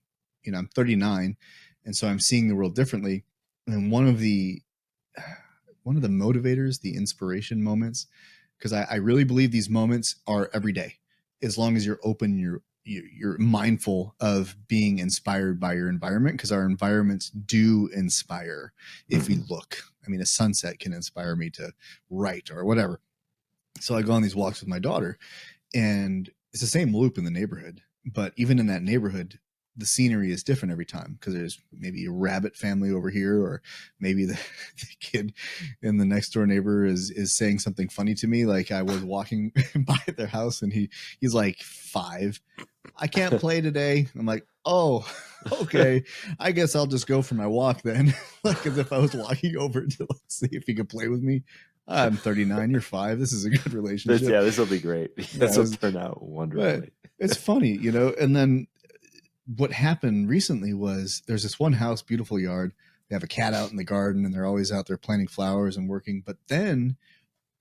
A: I'm 39, and so I'm seeing the world differently. And one of the motivators, the inspiration moments, because I really believe these moments are every day, as long as you're open, you're mindful of being inspired by your environment, because our environments do inspire if we look. I mean, a sunset can inspire me to write or whatever. So I go on these walks with my daughter, and it's the same loop in the neighborhood, but even in that neighborhood, the scenery is different every time, because there's maybe a rabbit family over here, or maybe the kid in the next door neighbor is saying something funny to me. Like, I was walking by their house, and he's like 5. I can't play today. I'm like, oh, okay. I guess I'll just go for my walk then. Like, as if I was walking over to see if he could play with me. I'm 39, you're 5. This is a good relationship.
B: This will be great. This will turn out wonderfully.
A: It's funny, and then what happened recently was, there's this one house, beautiful yard. They have a cat out in the garden, and they're always out there planting flowers and working. But then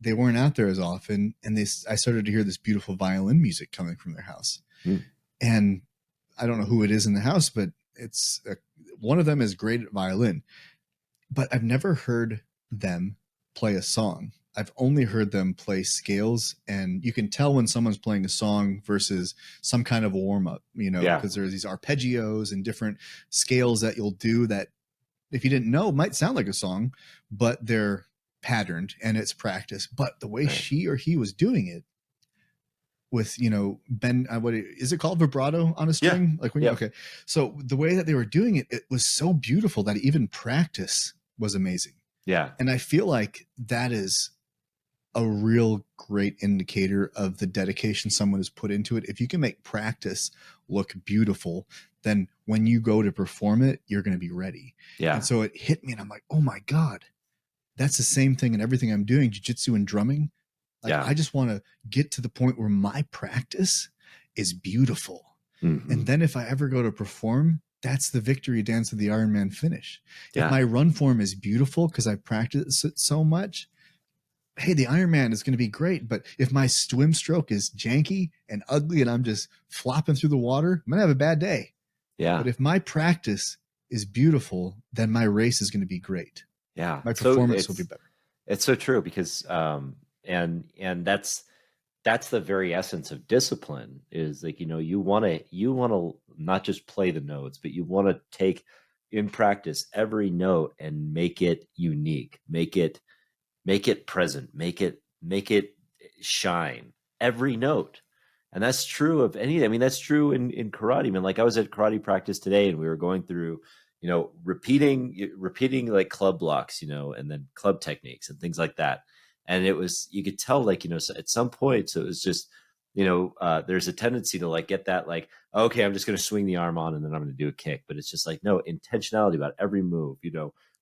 A: they weren't out there as often, and I started to hear this beautiful violin music coming from their house. And I don't know who it is in the house, but one of them is great at violin. But I've never heard them play a song. I've only heard them play scales, and you can tell when someone's playing a song versus some kind of a warm up, because there's these arpeggios and different scales that you'll do that, if you didn't know, might sound like a song, but they're patterned and it's practice. But the way she or he was doing it with, Ben, what is it called? Vibrato on a string?
B: Yeah.
A: Like okay. So the way that they were doing it, it was so beautiful that even practice was amazing.
B: Yeah.
A: And I feel like that is a real great indicator of the dedication someone has put into it. If you can make practice look beautiful, then when you go to perform it, you're going to be ready.
B: Yeah.
A: And so it hit me, and I'm like, oh my God, that's the same thing in everything I'm doing, jiu-jitsu and drumming. Like, I just want to get to the point where my practice is beautiful. And then if I ever go to perform, that's the victory dance of the Ironman finish. Yeah. If my run form is beautiful because I practice it so much, hey, the Ironman is going to be great. But if my swim stroke is janky and ugly and I'm just flopping through the water, I'm going to have a bad day.
B: Yeah.
A: But if my practice is beautiful, then my race is going to be great.
B: Yeah.
A: My performance will be better.
B: It's so true, because and that's the very essence of discipline, is like, you want to not just play the notes, but you want to take in practice every note and make it unique, make it present, make it shine, every note. And that's true of anything. I mean, that's true in karate. I mean, like, I was at karate practice today, and we were going through, repeating like club blocks, and then club techniques and things like that. And it was, you could tell, like, at some point, so it was just, there's a tendency to like get that, like, okay, I'm just going to swing the arm on and then I'm going to do a kick. But it's just like, no, intentionality about every move,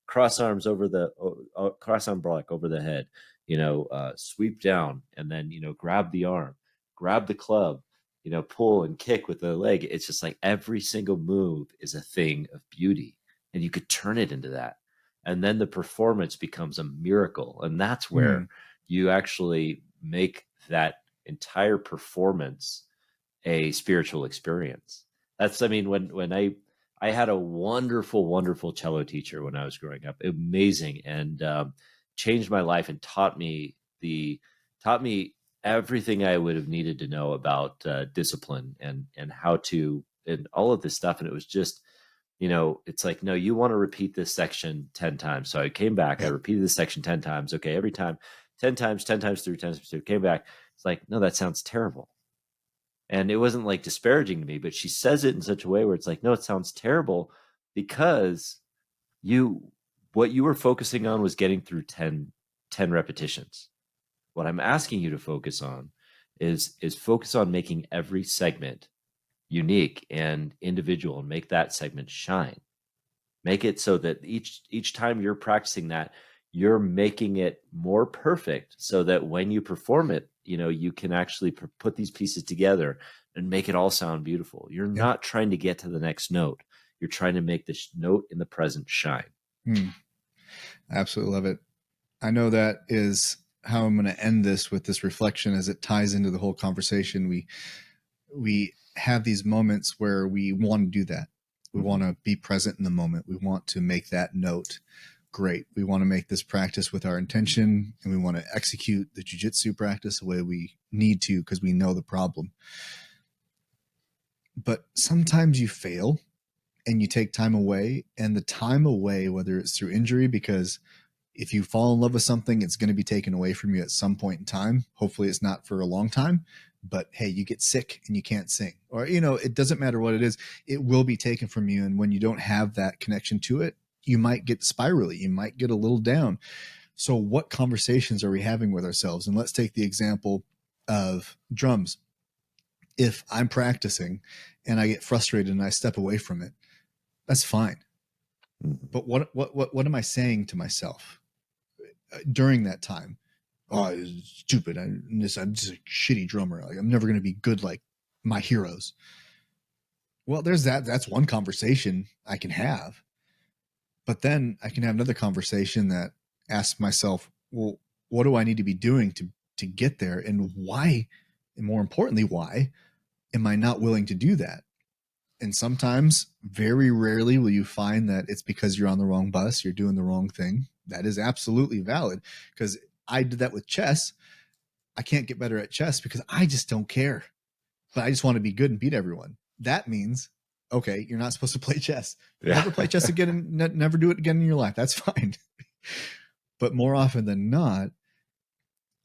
B: cross arms over the cross arm block over the head, sweep down, and then, grab the arm, grab the club, pull and kick with the leg. It's just like every single move is a thing of beauty, and you could turn it into that. And then the performance becomes a miracle. And that's where you actually make that entire performance a spiritual experience. That's, I mean, when I had a wonderful, wonderful cello teacher when I was growing up, amazing, and changed my life and taught me everything I would have needed to know about discipline and how to, and all of this stuff. And it was just, it's like, no, you want to repeat this section 10 times. So I came back, I repeated this section 10 times. Okay. Every time, 10 times through, 10 times through, came back. It's like, no, that sounds terrible. And it wasn't like disparaging to me, but she says it in such a way where it's like, no, it sounds terrible, because what you were focusing on was getting through 10 repetitions. What I'm asking you to focus on is focus on making every segment unique and individual, and make that segment shine. Make it so that each time you're practicing that, you're making it more perfect, so that when you perform it, you can actually put these pieces together and make it all sound beautiful. You're not trying to get to the next note. You're trying to make this note in the present shine.
A: Absolutely love it. I know that is how I'm going to end this with this reflection as it ties into the whole conversation. We have these moments where we want to do that. We want to be present in the moment. We want to make that note great. We want to make this practice with our intention, and we want to execute the jiu-jitsu practice the way we need to because we know the problem. But sometimes you fail and you take time away, and the time away, whether it's through injury, because if you fall in love with something, it's going to be taken away from you at some point in time. Hopefully it's not for a long time, but hey, you get sick and you can't sing, or, it doesn't matter what it is. It will be taken from you. And when you don't have that connection to it, you might get spirally, you might get a little down. So what conversations are we having with ourselves? And let's take the example of drums. If I'm practicing and I get frustrated and I step away from it, that's fine. But what am I saying to myself during that time? Oh, it's stupid. I'm just a shitty drummer. Like, I'm never going to be good like my heroes. Well, there's that. That's one conversation I can have. But then I can have another conversation that asks myself, well, what do I need to be doing to get there? And why, and more importantly, why am I not willing to do that? And sometimes, very rarely, will you find that it's because you're on the wrong bus, you're doing the wrong thing. That is absolutely valid, because I did that with chess. I can't get better at chess because I just don't care, but I just want to be good and beat everyone. That means, okay, you're not supposed to play chess. Yeah. Never play chess again and never do it again in your life. That's fine. But more often than not,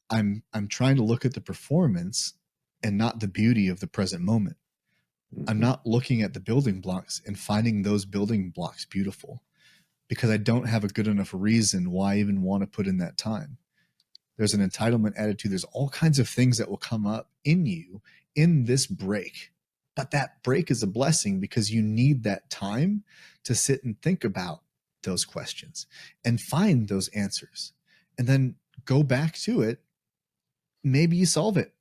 A: I'm trying to look at the performance and not the beauty of the present moment. I'm not looking at the building blocks and finding those building blocks beautiful, because I don't have a good enough reason why I even want to put in that time. There's an entitlement attitude. There's all kinds of things that will come up in you in this break. But that break is a blessing, because you need that time to sit and think about those questions and find those answers, and then go back to it. Maybe you solve it.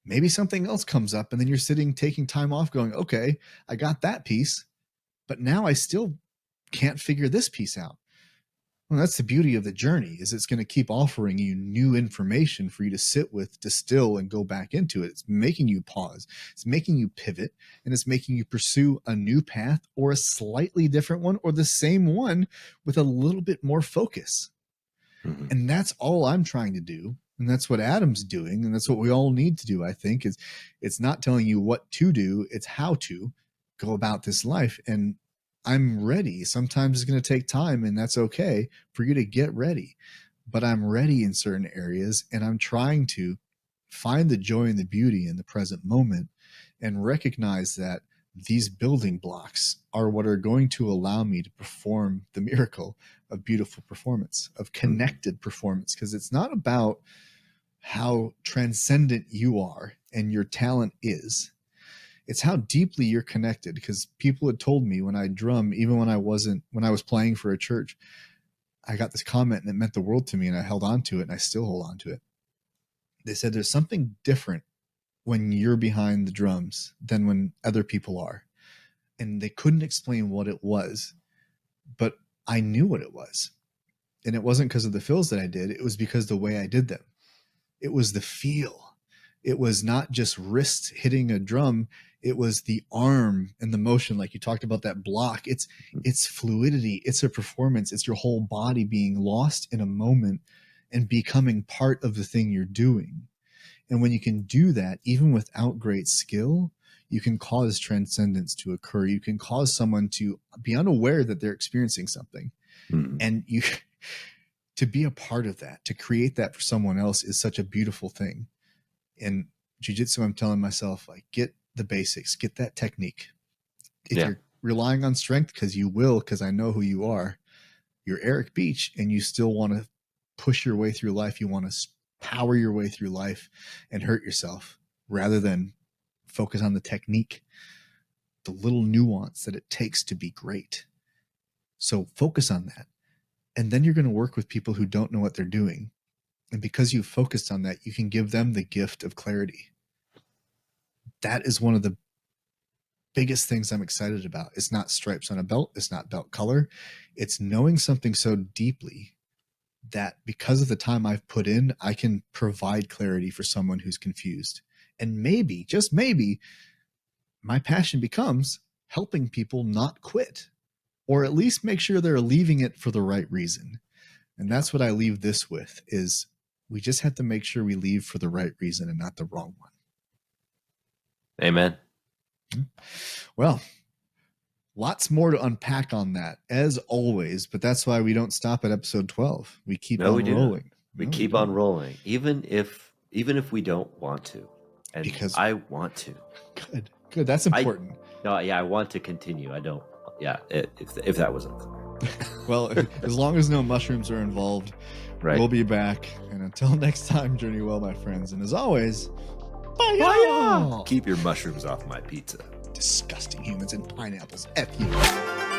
A: Maybe something else comes up, and then you're sitting, taking time off going, okay, I got that piece, but now I still can't figure this piece out. Well, that's the beauty of the journey, is it's going to keep offering you new information for you to sit with, distill, and go back into it. It's making you pause. It's making you pivot, and it's making you pursue a new path, or a slightly different one, or the same one with a little bit more focus. Mm-hmm. And that's all I'm trying to do. And that's what Adam's doing. And that's what we all need to do, I think, is it's not telling you what to do, it's how to go about this life. And I'm ready. Sometimes it's going to take time, and that's okay for you to get ready. But I'm ready in certain areas, and I'm trying to find the joy and the beauty in the present moment, and recognize that these building blocks are what are going to allow me to perform the miracle of beautiful performance, of connected performance. Because it's not about how transcendent you are and your talent is. It's how deeply you're connected. Because people had told me when I drum, even when I was playing for a church, I got this comment and it meant the world to me, and I held on to it, and I still hold on to it. They said there's something different when you're behind the drums than when other people are. And they couldn't explain what it was, but I knew what it was. And it wasn't because of the fills that I did. It was because the way I did them. It was the feel. It was not just wrist hitting a drum. It was the arm and the motion. Like you talked about that block. It's fluidity. It's a performance. It's your whole body being lost in a moment and becoming part of the thing you're doing. And when you can do that, even without great skill, you can cause transcendence to occur. You can cause someone to be unaware that they're experiencing something. And you, to be a part of that, to create that for someone else, is such a beautiful thing. In jiu-jitsu, I'm telling myself, like, get the basics, get that technique. If you're relying on strength, because you will, because I know who you are, you're Eric Beach, and you still want to push your way through life. You want to power your way through life and hurt yourself, rather than focus on the technique, the little nuance that it takes to be great. So focus on that. And then you're going to work with people who don't know what they're doing. And because you've focused on that, you can give them the gift of clarity. That is one of the biggest things I'm excited about. It's not stripes on a belt. It's not belt color. It's knowing something so deeply that because of the time I've put in, I can provide clarity for someone who's confused. And maybe, just maybe, my passion becomes helping people not quit, or at least make sure they're leaving it for the right reason. And that's what I leave this with, is we just have to make sure we leave for the right reason and not the wrong one.
B: Amen.
A: Well, lots more to unpack on that, as always, but that's why we don't stop at episode 12. We keep on rolling.
B: We keep on rolling, even if we don't want to. And because I want to.
A: Good. That's important.
B: I want to continue. I don't. Yeah, if that wasn't clear.
A: Well, as long as no mushrooms are involved, right. We'll be back. And until next time, journey well, my friends. And as always, bye.
B: Keep your mushrooms off my pizza.
A: Disgusting humans and pineapples. F you.